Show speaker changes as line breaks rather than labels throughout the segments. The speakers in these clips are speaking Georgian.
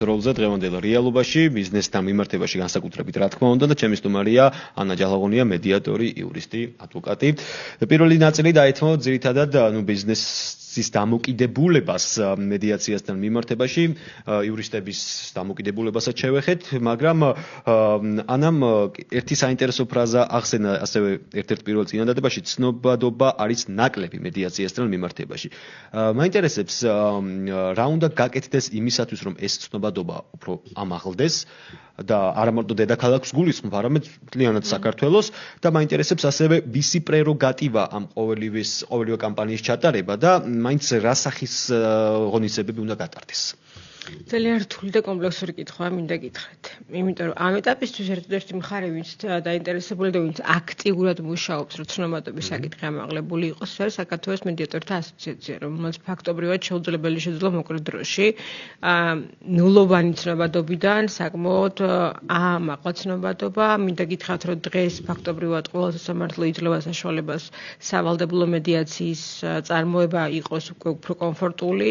როლზე დღევანდელ რეალობაში, ბიზნესთან მიმართებაში განსაკუთრებით რა თქმა უნდა და ჩემი სტუმარია ანა ჯალაღონია, მედიატორი, იურისტი, ადვოკატი. პირველი ნაწილი დაეთმო ძირითადად ბიზნესის დამოკიდებულებას მედიაციასთან მიმართებაში, იურისტების დამოკიდებულებასაც შევეხეთ, მაგრამ ანამ ერთი საინტერესო ფრაზა ახსენა ასევე ერთ-ერთ პირველ წინადადებაში, ცნობადობა არის ნაკლები მედიაციასთან მიმართებაში. მაინტერესებს რა უნდა გაკეთდეს იმისათვის, რომ ეს ცნობადობა უფრო ამაღლდეს და არა მარტო დედაქალაქს გულისხმობ, არამედ მთლიანად საქართველოს და მაინტერესებს ასევე ვისი პრეროგატივა ამ ყოველივე კამპანიის ჩატარება და მაინც რა სახის ღონისძიებები უნდა გატარდეს.
ძალიან რთული და კომპლექსური კითხვაა, მინდა გითხრათ. იმიტომ რომ ამ ეტაპისთვის ერთ-ერთი მხარე, ვინც დაინტერესებული და ვინც აქტიურად მუშაობს, რომ ცნობადობის საკითხი ამაღლებული იყოს, არის საქართველოს მედიატორთა ასოციაცია, რომელსაც ფაქტობრივად შეუძლებელი მოკლე დროში ნულოვანი ცნობადობიდან საკმაოდ ამაყვა ცნობადობა. მინდა გითხრათ, რომ დღეს ფაქტობრივად ყველაზე სამართლო იძლევა საშუალებას სავალდებულო მედიაციის წარმოება იყოს უფრო კომფორტული,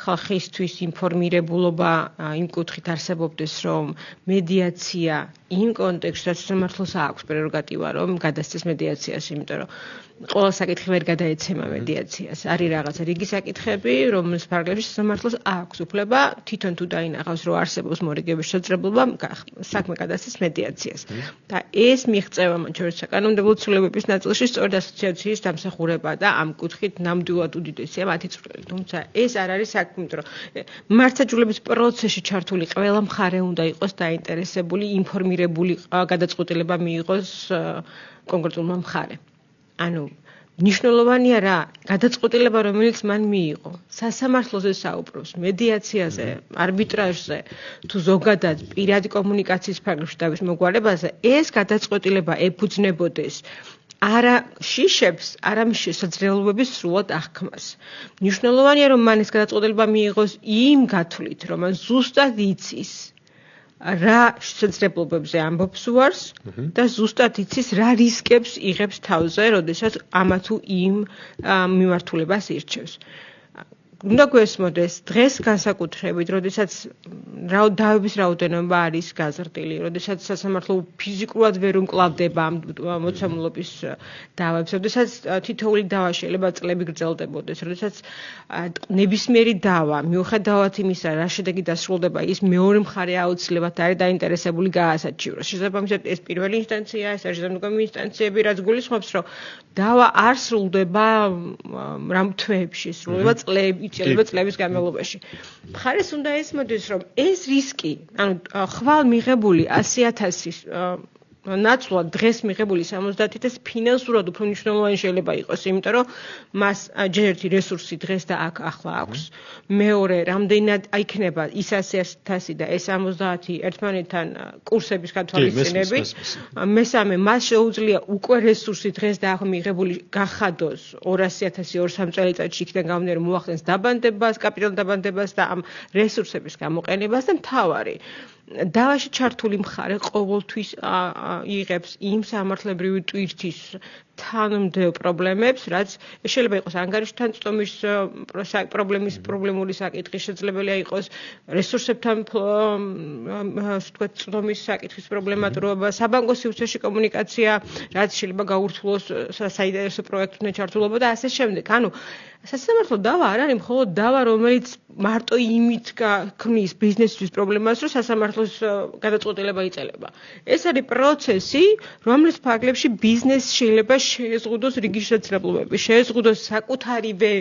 ხალხისთვის ინფორმირებულობა იმ კუთხით არსებობდეს, რომ მედიაცია იმ კონტექსტში სამართლოს აქვს პრეროგატივა, რომ გადასცეს მედიაციას, იმიტომ რომ ყველა საკითხი ვერ გადაეცემა მედიაციას. არის რაღაცა რიგი საკითხები, რომლის ფარგლებში სამართლოს აქვს უფლება თვითონ თუ დაინახავს, რომ არსებობს მორიგების შესაძლებლობა, საქმე გადასცეს მედიაციას. და ეს მიღწევა მათ შორის საკანონმდებლო ცვლილებების ნაწილში სწორედ ასოციაციის დამსახურება და ამ კუთხით ნამდვილად უდიდესია მათი წვლილი. თუმცა ეს არ არის საქმე, იმიტომ რომ მართლმსაჯულების პროცესში ჩართული ყველა მხარე უნდა იყოს დაინტერესებული, ინფორმირებული გადაწყვეტილება მიიღოს კონკრეტულმა მხარემ. ანუ მნიშვნელოვანია რა გადაწყვეტილება, რომელიც მან მიიღო. სასამართლოზე საუბრობს, მედიაციაზე, არბიტრაჟზე, თუ ზოგადად პირადი კომუნიკაციის ფარგლებში დავის მოგვარებაზე, ეს გადაწყვეტილება ეფუძნებოდეს არა შიშებს, არამედ შესაძლებლობების სრულად აღქმას. მნიშვნელოვანია, რომ მან ეს გადაწყვეტილება მიიღოს იმ გათვლით, რომ მან ზუსტად იცის რა შესაძლებლობებზე ამბობს უარს და ზუსტად იცის რა რისკებს იღებს თავზე, როდესაც ამა თუ იმ მიმართულებას ირჩევს. უნდა გვესმოდეს დღეს განსაკუთრებით, როდესაც დავების რაოდენობა არის გაზრდილი, როდესაც სასამართლო ფიზიკურად ვერ უმკლავდება ამ მოცემულობის დავებს, როდესაც თითოეული დავა შეიძლება წლები გრძელდებოდეს, როდესაც ნებისმიერი დავა, მიუხედავად იმისა, რა შედეგი დასრულდება, ის მეორე მხარე აუცილებლად არის დაინტერესებული გაასაჩივროს. შესაბამისად, ეს პირველი ინსტანცია, ეს არის შემდგომი ინსტანციები, რაც გულისხმობს, რომ დავა არ სრულდება რამ თვეებში, სრულდება წლები, წლების განმავლობაში. მხარეს უნდა ესმოდეს, რომ ეს რისკი, ანუ ხვალ მიღებული 100,000 ნაცვლად დღეს მიღებული 70,000 ფინანსურად უფრო მნიშვნელოვანი შეიძლება იყოს, იმიტომ რომ მას ერთი რესურსი დღეს და აქ ახლა აქვს. მეორე, რამდენად იქნება ის 100,000 და ეს 70 ერთმანეთთან კურსების გათვალისწინებით. მესამე, მას შეუძლია უკვე რესურსი დღეს და ახლა მიღებული გახადოს 200,000 2-3 წელიწადში იქიდან გამომდინარე მოახდენს დაბანდებას, კაპიტალურ დაბანდებას და ამ რესურსების გამოყენებას და მთავარი დავაში ჩართული მხარე ყოველთვის იღებს იმ სამართლებრივი ტვირთის თანმდევ პრობლემებს, რაც შეიძლება იყოს ანგარიშთან წტომის პრობლემური საკითხი, შესაძლებელია იყოს რესურსებთან წტომის საკითხის პრობლემატურობა, საბანკო სივრცეში კომუნიკაცია, რაც შეიძლება გაურთულოს საინტერესო პროექტებთან ჩართულობა და ასე შემდეგ. ანუ სასამართლო დავა არ არის მხოლოდ დავა, რომელიც მარტო იმით ქმნის ბიზნესის პრობლემას, რომ სასამართლოს გადაწყვეტილება იწელება. ეს არის პროცესი, რომლის ფარგლებში ბიზნესს შეიძლება შეეზღუდოს რიგი შესაძლებლობები, შეეზღუდოს საკუთარივე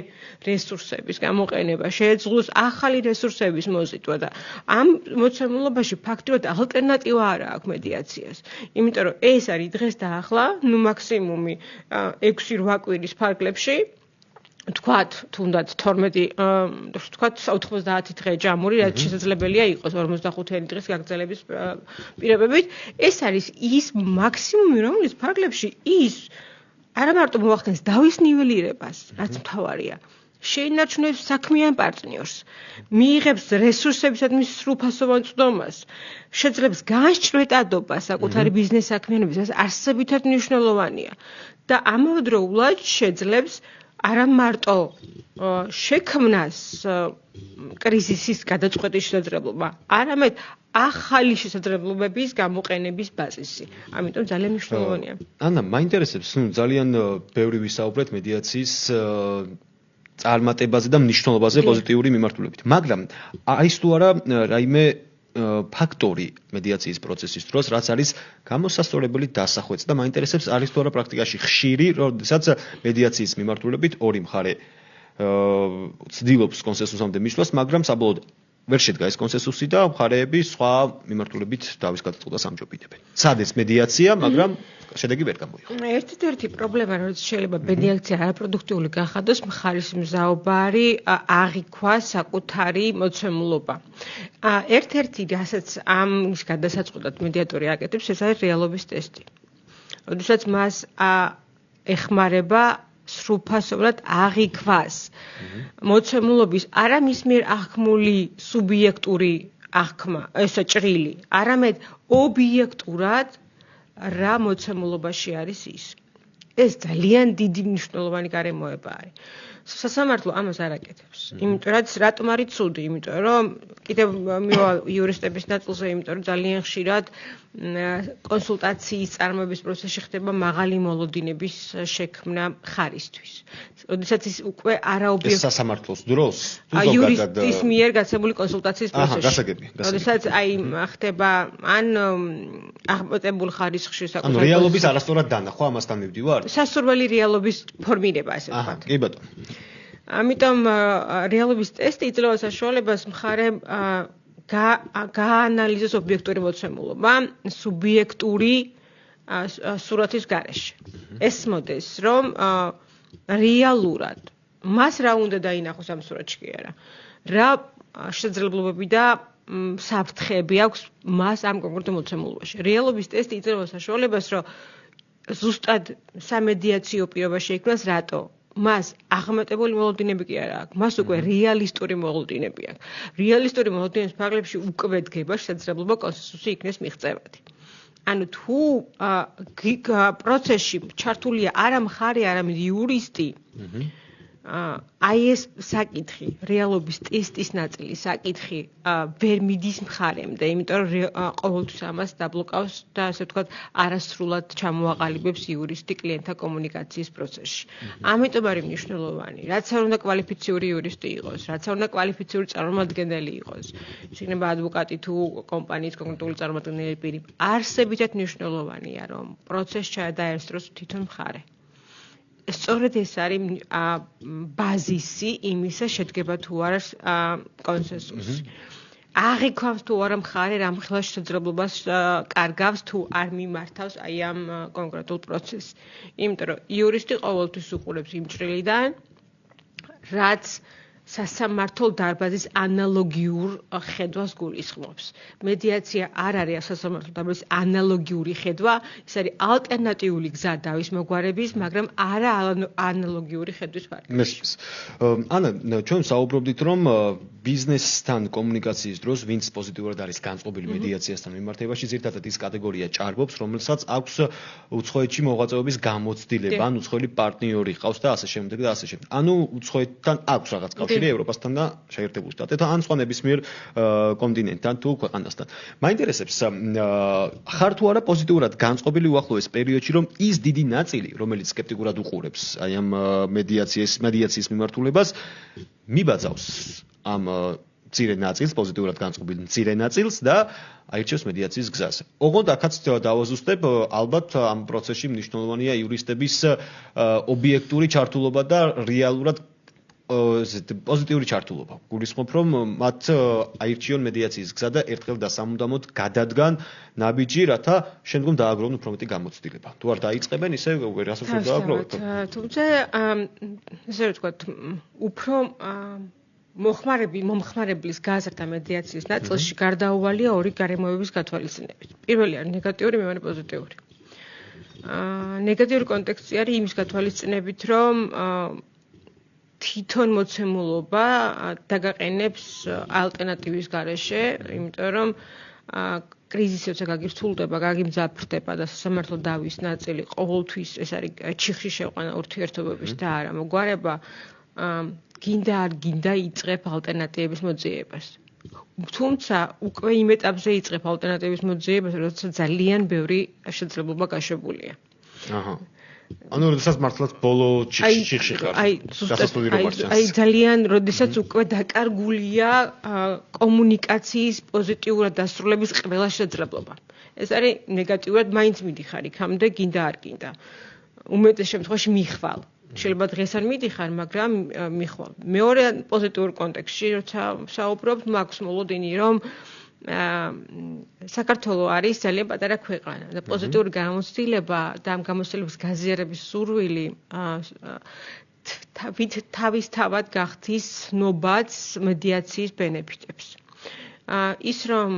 რესურსების გამოყენება, შეეზღუდოს ახალი რესურსების მოზიდვა და ამ მოცემულობაში ფაქტობრივად ალტერნატივა არ აქვს მედიაციას. იმიტომ რომ ეს არის დღეს და ახლა, მაქსიმუმი 6-8 კვირის ფარგლებში თქვათ, თუნდაც 90 დღე ჯამური, რაც შესაძლებელია იყოს 45 დღის გაგრძელების პირობებით. ეს არის ის მაქსიმუმი, რომლის ფარგლებში ის არა მარტო მოახდენს დავის ნიველირებას, რაც მთავარია, შეინარჩუნებს საქმიან პარტნიორს, მიიღებს რესურსებისადმი სრულფასოვან წვდომას, შეძლებს განსჭვრეტადობას საკუთარი ბიზნეს საქმიანობისას, არსებითად მნიშვნელოვანია და ამავდროულად შეძლებს არა მარტო შექმნას კრიზისის გადაწყვეტის შესაძლებლობა, არამედ ახალი შესაძლებლობების გამოყენების ბაზისი. ამიტომ ძალიან მნიშვნელოვანია.
ანა, მაინტერესებს, ძალიან ბევრი ვისაუბრეთ მედიაციის წარმატებაზე და მნიშვნელობაზე პოზიტიური მიმართულებით. მაგრამ არის თუ არა რაიმე ფაქტორი მედიაციის პროცესის დროს, რაც არის გამოსასწორებელი დასახვეც და მაინტერესებს არის თუ არა პრაქტიკაში ხშირი, როდესაც მედიაციის მიმართულებით ორი მხარე ცდილობს კონსენსუსამდე მისვლას, მაგრამ საბოლოოდ ვერ შედგა ეს კონსენსუსი და მხარეები სხვა მიმართულებით დავის გადაწყვეტას ამჯობინებენ. სადეს მედიაცია, მაგრამ შედეგი ვერ გამოიღო.
ერთ-ერთი პრობლემა, როდის შეიძლება მედიაცია არაპროდუქტიული გახადოს, მხარის მზაობარი აღიქვა საკუთარი მოცემულობა. ერთ-ერთი, რასაც ამის გადასაწყვეტად მედიატორი აკეთებს, ეს არის რეალობის ტესტი. როდესაც მას ეხმარება სრულფასოვნად აღიქვას მოცემულობის არა მის მიერ აღქმული სუბიექტური აღქმა, ესა ჭრილი, არამედ ობიექტურად რა მოცემულობაში არის ის. ეს ძალიან დიდი მნიშვნელოვანი გარემოება არის. სასამართლო ამას არ აკეთებს. იმიტომ რატომ არის ცუდი? იმიტომ რომ კიდევ მივალ იურისტების ნაწილზე, იმიტომ რომ ძალიან ხშირად კონსულტაციის წარმოების პროცესში ხდება მაღალი მოლოდინების შექმნა მხარისთვის. როდესაც ის უკვე არაობიექტური
ეს სასამართლოს დროს
იურისტის მიერ გაცემული კონსულტაციის პროცესში.
გასაგები.
როდესაც ხდება ან აღმოწმებულ ხარისხში
საკუთარი ანუ რეალობის არასწორად დანახვა ამასთან მივდივარ?
სასურველი რეალობის ფორმირება, ასე ვთქვათ.
კი ბატონო.
ამიტომ რეალობის ტესტი იძლევა საშუალებას მხარემ გაანალიზოს ობიექტური მოცემულობა სუბიექტური სურათის გარეშე. ეს მოდის, რომ რეალურად მას რა უნდა დაინახოს ამ სურათში კი არა. რა შესაძლებლობები და საფრთხეები აქვს მას ამ კონკრეტულ მოცემულობაში. რეალობის ტესტი იძლევა საშუალებას, რომ ზუსტად სამედიაციო პირობა შეიქმნას, რატო? მას აღმატებული მოლოდინები კი არა აქვს, მას უკვე რეალისტური მოლოდინები აქვს. რეალისტური მოლოდინების ფარგლებში უკვე დგება შესაძლებლობა კონსენსუსი იქნეს მიღწევადი. ანუ თუ პროცესში ჩართულია არა მხარე, არამედ იურისტი, აი ეს საკითხი, რეალობის ტესტის ნაწილი, საკითხი ვერ მიდის მხარემდე, იმიტომ რომ ყოველთვის ამას დაბლოკავს და ასე ვთქვათ, არასრულად ჩამოაყალიბებს იურისტი კლიენტთან კომუნიკაციის პროცესში. ამიტომ არის მნიშვნელოვანი, რაც არ უნდა კვალიფიციური იურისტი იყოს, რაც არ უნდა კვალიფიციური წარმომადგენელი იყოს. შეიძლება ადვოკატი თუ კომპანიის კონკრეტული წარმომადგენელი პირი. არსებითად მნიშვნელოვანია, რომ პროცესს ჩაადაერსოს თვითონ მხარე. სწორედ ეს არის ბაზისი იმისა, შედგება თუ არა კონსენსუსი. აღიქვავს თუ არა მხარე რამ ხელა შესაძლებლობას კარგავს თუ არ მიმართავს აი ამ კონკრეტულ პროცესს. იმიტომ რომ იურისტი ყოველთვის უყურებს იმ ჭრილიდან, რაც სასამართლო დარბაზის ანალოგიურ ხედვას გულისხმობს. მედიაცია არ არის სასამართლო დარბაზის ანალოგიური ხედვა, ეს არის ალტერნატიული გზა დავის მოგვარების, მაგრამ არა ანალოგიური ხედვის ვარიანტი.
ანა, ჩვენ საუბრობდით, რომ ბიზნესთან კომუნიკაციის დროს ვინც პოზიტიურად არის განწყობილი მედიაციასთან მიმართებაში, ზირთადად ის კატეგორია ჭარბობს, რომელსაც აქვს უცხოეთში მოღვაწეობის გამოცდილება, ან უცხოელი პარტნიორი ყავს და ასე შემდეგ და ასე შემდეგ. ანუ უცხოეთთან აქვს რაღაც კავშირი ევროპასთან და შეერთებულ შტატებთან, ან სხვა ნებისმიერ კონტინენტთან თუ ქვეყანასთან. მაინტერესებს, ხარ თუ არა პოზიტიურად განწყობილი უახლოეს პერიოდში, რომ ის დიდი ნაწილი, რომელიც სკეპტიკურად უყურებს აი ამ მედიაციის მიმართულებას, მიბაძავს ამ მცირე ნაწილს, პოზიტიურად განწყობილ მცირე ნაწილს და აირჩევს მედიაციის გზას. ოღონდ აქაც დავაზუსტებ, ალბათ ამ პროცესში მნიშვნელოვანია იურისტების ობიექტური ჩართულობა და რეალურად პოზიტიური ჩართულობა. გულისხმობ, რომ მათ აირჩიონ მედიაციის გზა და ერთხელ დასამუდამოდ გადადგან ნაბიჯი, რათა შემდგომ დააგროვონ უფრო მეტი გამოცდილება. თუ არ დაიწყებენ, ისე ვერას უფრო დააგროვებთ.
თუმცა, ესე ვთქვათ, უფრო მომხმარებლის გაზრდა მედიაციის ნაწილში გარდაუვალია ორი გარემოების გათვალისწინებით. პირველი არის ნეგატიური, მეორე პოზიტიური. ნეგატიური კონტექსტი არის იმის გათვალისწინებით, რომ თვითონ მოცემულობა დაგაყენებს ალტერნატივის გარეშე, იმიტომ რომ კრიზისი როცა გაგირთულდება, გაგიმძაფრდება და სასამართლო დავის ნაწილი ყოველთვის ეს არის ჩიხში შეყვანა ურთიერთობების და არა მოგვარება, გინდა არ გინდა იწყებ ალტერნატივების მოძიებას. თუმცა უკვე იმ ეტაპზე იწყებ ალტერნატივების მოძიებას, როცა ძალიან ბევრი შეძლებლობა გაშვებულია.
აჰა. ანუ როდესაც მართლაც ბოლო ჩიხში ხარ.
აი ძალიან როდესაც უკვე დაკარგულია კომუნიკაციის პოზიტიურად დასრულების ყველა შეძლებლობა. ეს არის ნეგატიურად მაინც მიდიხარ იქამდე, გინდა არ გინდა. უმეტეს შემთხვევაში მიხვალ. შეიძლება დღეს არ მიდიხარ, მაგრამ მიხვალ. მეორე პოზიტიურ კონტექსტში როცა საუბრობთ, მაქვს მოლოდინი, რომ საქართველო არის ძალიან პატარა ქვეყანა და პოზიტიური გამოცდილება და ამ გამოცდილების გაზიარების სურვილი თავისთავად გახდის ნობაც მედიაციის ბენეფიტებს. ის რომ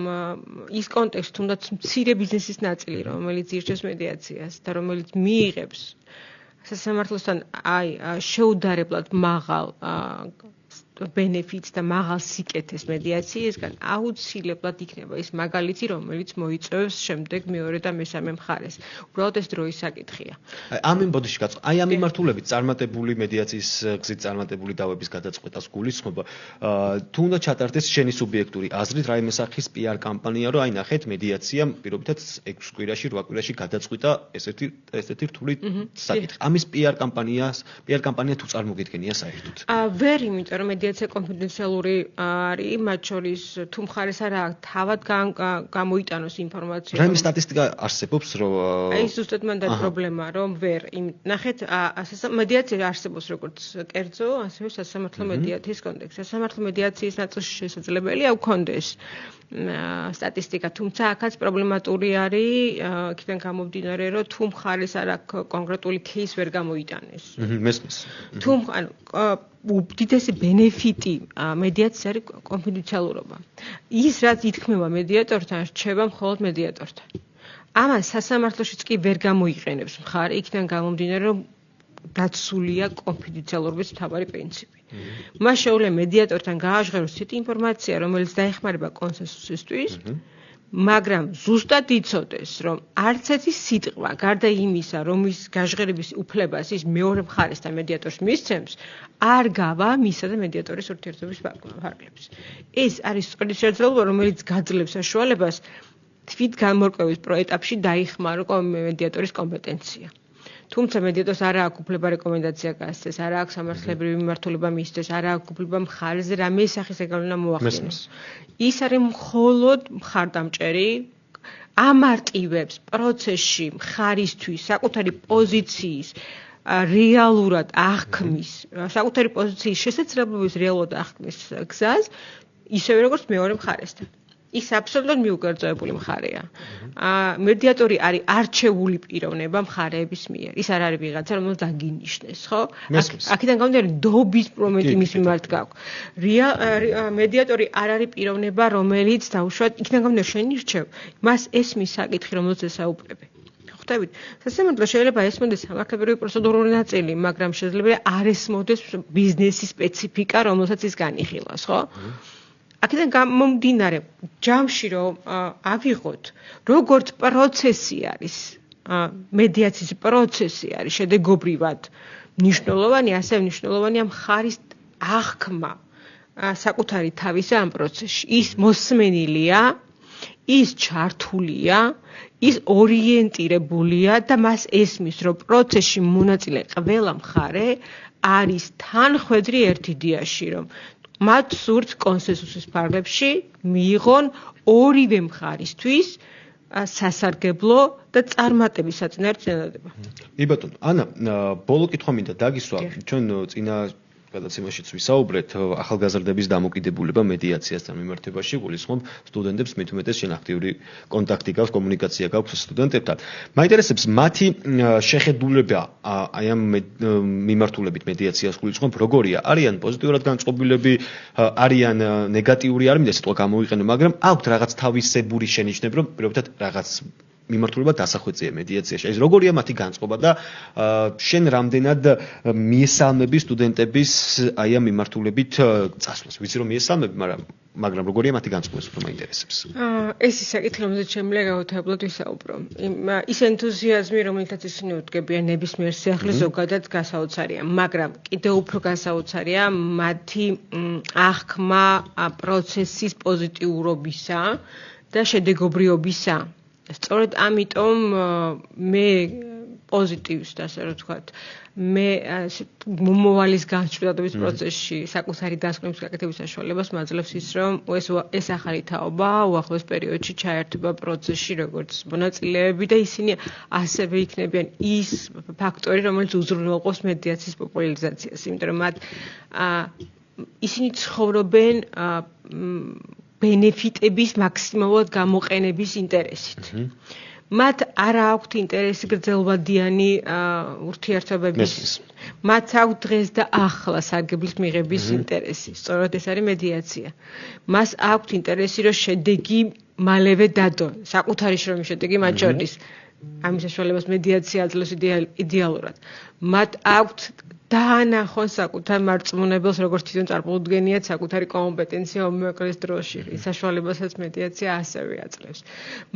ის კონტექსტი თუნდაც მცირე ბიზნესის ნაწილი, რომელიც ირჩევს მედიაციას და რომელიც მიიღებს სასამართლოსთან შეუდარებლად მაღალ benefits და მაღალ სიკეთეს მედიაციისგან აუცილებლად იქნება ის მაგალითი, რომელიც მოიწევს შემდეგ მეორე და მესამე მხარეს. უბრალოდ ეს დროის საკითხია.
აი ამ მიმართულებით წარმატებული მედიაციის გზით წარმატებული დავების გადაწყვეტას გულისხმობა, თუნდაც ჩატარდეს შენი სუბიექტური აზრით, რაიმე სახის PR კამპანია, რომ აი ნახეთ მედიაციამ პირობითად 6 კვირაში, 8 კვირაში გადაწყვეტა ესეთი რთული საკითხი. ამის PR კამპანია თუ წარმოგიდგენია საერთოდ?
ვერ, იმიტომ რომ მედიაცია კონფიდენციალური არის, მათ შორის თუ მხარეს არა თავად გამოიტანოს ინფორმაცია.
რაიმე სტატისტიკა არსებობს, რომ
აი ზუსტად მან და პრობლემა, რომ ვერ ნახეთ, მედიაცია არსებობს როგორც კერძო, ასევე სასამართლო მედიაციის კონტექსტში. სასამართლო მედიაციის ნაწილში შესაძლებელია ვქონდეს სტატისტიკა, თუმცა აქაც პრობლემატური არის, იქიდან გამომდინარე, რომ თუ მხარეს არა კონკრეტული кейს ვერ გამოიტანეს.
მესმის.
თუ უდიდესი ბენეფიტი მედიაციის არის კონფიდენციალურობა. ის რაც ითქმება მედიატორთან, რჩება მხოლოდ მედიატორთან. ამას სასამართლოშიც კი ვერ გამოიყენებს მხარე, იქიდან გამომდინარე, რომ დაცულია კონფიდენციალურობის მთავარი პრინციპი. მას შეუძლია მედიატორთან გააჟღეროს ისეთი ინფორმაცია, რომელიც დაეხმარება კონსენსუსისთვის, მაგრამ ზუსტად იცოდეს, რომ არც ერთი სიტყვა, გარდა იმისა, რომ ის გაჟღერების უფლებას ის მეორე მხარესთან მედიატორს მისცემს, არ გავა მისა და მედიატორის ურთიერთობის ფარგლებს. ეს არის სწორი შეძლებლობა, რომელიც გაძლევს საშუალებას თვით განმორკვევის პროეტაპში დაიხმარო მედიატორის კომპეტენცია. თუმცა მედიატორს არ აქვს უფლება რეკომენდაცია გასცეს, არ აქვს სამართლებრივი მიმართულება მისცეს, არ აქვს უფლება მხარეზე რამე სახის რეგულირება მოახდინოს. ის არის მხოლოდ მხარდამჭერი, ამარტივებს პროცესში მხარისთვის საკუთარი პოზიციის რეალურად აღქმის, საკუთარი პოზიციის შესაძლებლობის რეალურად აღქმის გზას, ისევე როგორც მეორე მხარესთან. ის აბსოლუტურად მიუკერძოებული მხარეა. მედიატორი არის არჩეული პიროვნება მხარეების მიერ. ის არ არის ვიღაცა, რომელსაც დაგინიშნეს, ხო? აქედან გამომდინარე, ნდობის პრომეტი მის მიმართ გაქვს. მედიატორი არ არის პიროვნება, რომელიც დაუშვათ, იქიდან გამომდინარე, შენ ირჩევ, მას ესმის საკითხი, რომელზეც ესაუბრები. ხვდებით? სასამართლო შეიძლება ესმოდეს სამართლებრივი პროცედურული ნაწილი, მაგრამ შეიძლება არ ესმოდეს ბიზნესის სპეციფიკა, რომელსაც ის განიხილავს, ხო? აქედან გამომდინარე, ჯამში რომ ავიღოთ, როგორც პროცესი არის, მედიაციის პროცესი არის შედეგობრივად მნიშვნელოვანი, ასევე მნიშვნელოვანია მხარის აღქმა საკუთარი თავისა ამ პროცესში. ის მოსმენილია, ის ჩართულია, ის ორიენტირებულია და მას ესმის, რომ პროცესში მონაწილე ყველა მხარე არის თანხვედრი ერთ იდეაში, რომ მათ სურთ კონსენსუსის ფარგლებში მიიღონ ორივე მხარისთვის სასარგებლო და წარმატების საწინააღმდეგო წინადადება.
კი ბატონო, ანა, ბოლო კითხვა მინდა დაგისვა, ჩვენ წინა გადაცემაშიც ვისაუბრეთ ახალგაზრდების დამოკიდებულება მედიაციასთან მიმართებაში, გულისხმობ სტუდენტებს მით უმეტეს შენ აქტიური კონტაქტი გაქვს, კომუნიკაცია გაქვს სტუდენტებთან. მაინტერესებს მათი შეხედულება აი ამ მიმართულებით მედიაციას გულისხმობ როგორია? არიან პოზიტიურად განწყობილები, არიან ნეგატიური, არ მინდა სიტყვა გამოიყენო, მაგრამ აქვთ რაღაც თავისებური შენიშვნები, რომ პირობითად რაღაც მიმართულება დასახვეწია მედიაციაში. ეს როგორია მათი განწყობა და შენ რამდენად მიესალმები სტუდენტების აი ამ მიმართულებით წასვლას? ვიცი რომ მიესალმები, მაგრამ როგორია მათი განწყობა, უფრო მაინტერესებს.
ეს ის საკითხი, რომელზეც შემიძლია გაუთავებლად ვისაუბრო. ის ენთუზიაზმი, რომელთაც ისინი უდგებიან ნებისმიერ სიახლეს, ზოგადად გასაოცარია, მაგრამ კიდევ უფრო გასაოცარია მათი აღქმა პროცესის პოზიტიურობისა და შედეგობრიობისა. სწორედ ამიტომ მე პოზიტივს და ასე რომ ვთქვათ, მე მომავალის განშტოების პროცესში საკუთარი დასკვნების გაკეთების საშუალებას მაძლევს ის, რომ ეს ახალი თაობა უახლოეს პერიოდში ჩაერთვება პროცესში როგორც მონაწილეები და ისინი ასევე იქნებიან ის ფაქტორი, რომელიც უზრუნველყოფს მედიაციის პოპულარიზაციას, იმიტომ რომ მათ ისინი ცხოვრობენ ბენეფიტების მაქსიმალურად გამოყენების ინტერესით. მათ არ აქვთ ინტერესი გრძელვადიანი ურთიერთობების. მათ აქვთ დღეს და ახლა სარგებლის მიღების ინტერესი. სწორედ ეს არის მედიაცია. მას აქვთ ინტერესი, რომ შედეგი მალევე დადო. საკუთარი შრომის შედეგი მათ შორის. ამის საშუალებას მედიაცია აძლევს იდეალურად. მათ აქვთ დაანახონ საკუთარ მარწმუნებელს, როგორც თვითონ წარმოუდგენიათ საკუთარი კომპეტენცია უმოკლეს დროში. ის საშუალებასაც მედიაცია ასევე აძლევს.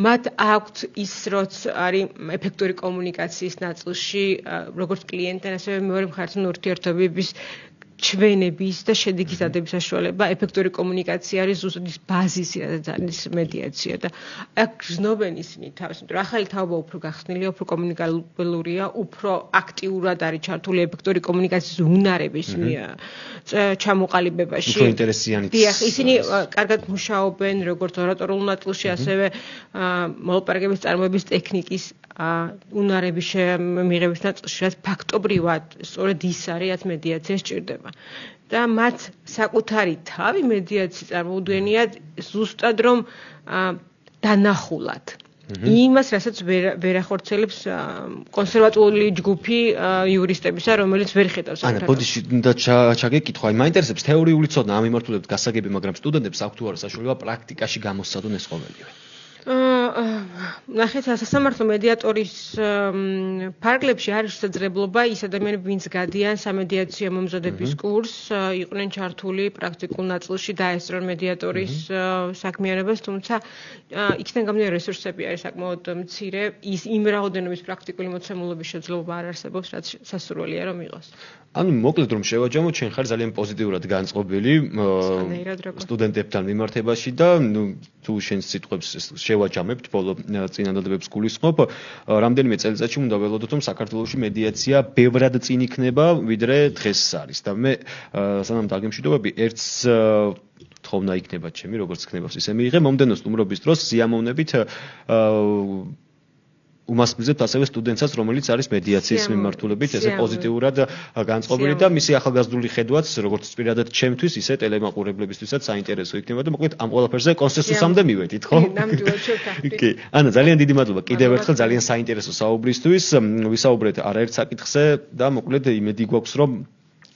მათ აქვთ ის, რაც არის ეფექტური კომუნიკაციის ნაწილში, როგორც კლიენტთან, ასევე მეორე მხარესთან ურთიერთობების ჩვენების და შედეგის დადების საშუალება, ეფექტური კომუნიკაცია არის ზუსტად ის ბაზისი, რაც არის მედიაცია და აქ გრძნობენ ისინი თავს, იმიტომ რომ ახალი თაობა უფრო გახსნილია, უფრო კომუნიკაბელურია, უფრო აქტიურად არის ჩართული ეფექტური კომუნიკაციის უნარების ჩამოყალიბებაში.
უფრო ინტერესიანიც.
დიახ, ისინი კარგად მუშაობენ როგორც ორატორულ ნაწილში, ასევე მოლაპარაკების წარმოების ტექნიკის უნარების მიღების ნაწილში, რაც ფაქტობრივად სწორედ ის არის, რაც მედიაციას სჭირდება. და მათ საკუთარი თავი მედიაციის წარმოუდგენიათ ზუსტად რომ დანახულად. იმას, რასაც ვერ ახორციელებს კონსერვატიული ჯგუფი იურისტებისა, რომელიც ვერ ხედავს.
ანა, ბოდიში და ჩაგეკითხვა, მაინტერესებს თეორიული ცოდნა ამ მიმართულებით გასაგები, მაგრამ სტუდენტებს აქვთ თუ არა საშუალება პრაქტიკაში გამოსცადონ ეს ყოველივე.
ნახეთ, სასამართლო მედიატორის ფარგლებში არის შესაძლებლობა ის ადამიანები, ვინც გადიან სამედიაციო მომზადების კურსს, იყვნენ ჩართული პრაქტიკულ ნაწილში დაესწრონ მედიატორის საქმიანობას, თუმცა იქიდან გამომდინარე რესურსები არის საკმაოდ მცირე, იმ რაოდენობის პრაქტიკული მოცემულობის შეძლება არ არსებობს, რაც სასურველია რომ იყოს.
ანუ მოკლედ რომ შევაჯამოთ, შენ ხარ ძალიან პოზიტიურად განწყობილი სტუდენტებთან მიმართებაში და თუ შენ სიტყვებს შევაჯამებთ, ბოლო წინადადებებს გულისხმობ, რამდენიმე წელიწადში უნდა ველოდოთ, რომ საქართველოში მედიაცია ბევრად წინ იქნება, ვიდრე დღეს არის და მე სანამ დაგემშვიდობები ერთს თხოვნა იქნება ჩემი, როგორც ხნებას ისე მიიღე, მომდენო სტუმრობის დროს სიამოვნებით უმასპინძლებთ ასევე სტუდენტსაც, რომელიც არის მედიაციის მიმართულებით, ესე პოზიტიურად განწყობილი და მისი ახალგაზრდული ხედვაც, როგორც პირადად ჩემთვის, ისე ტელემაყურებლებისთვისაც საინტერესო იქნება და მოკლედ ამ ყველაფერზე კონსენსუსამდე მივედით, ხო?
ნამდვილად შევთანხმდით.
კი, ანა, ძალიან დიდი მადლობა კიდევ ერთხელ ძალიან საინტერესო საუბრისთვის. ვისაუბრეთ არაერთ საკითხზე და მოკლედ იმედი გვაქვს, რომ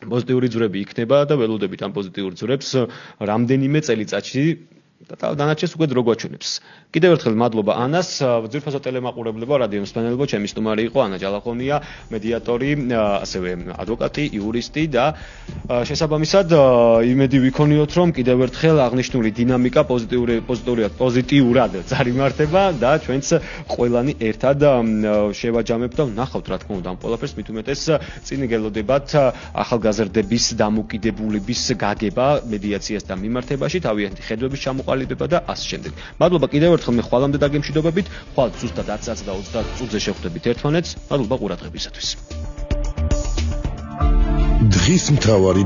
პოზიტიური ძვრები იქნება და ველოდებით ამ პოზიტიურ ძვრებს რამდენიმე წელიწადში და დანარჩენს უკვე დრო გვაჩვენებს. კიდევ ერთხელ მადლობა ანას, ძვირფასო ტელემაყურებლებო, რადიო მსმენელებო, ჩემი სტუმარი იყო ანა ჯალახონია, მედიატორი, ასევე ადვოკატი, იურისტი და შესაბამისად იმედი ვიქონიოთ, რომ კიდევ ერთხელ აღნიშნული დინამიკა პოზიტიურად წარიმართება და ჩვენც ყველანი ერთად შევაჯამებთ და ვნახავთ რა თქმა უნდა ამ ყველაფერს, მით უმეტეს წინ გელოდებათ ახალგაზრდების დამოკიდებულების გაგება მედიაციასთან მიმართებაში, თავიანთი ხედვების ჩამოყალიბება და ასე შემდეგ. მადლობა კიდევ ერთხელ მე ხვალამდე დაგემშვიდობებით, ხვალ ზუსტად 10 საათს და 30 წუთზე შევხვდებით ერთმანეთს. მადლობა ყურადღებისათვის. დღის მთავარი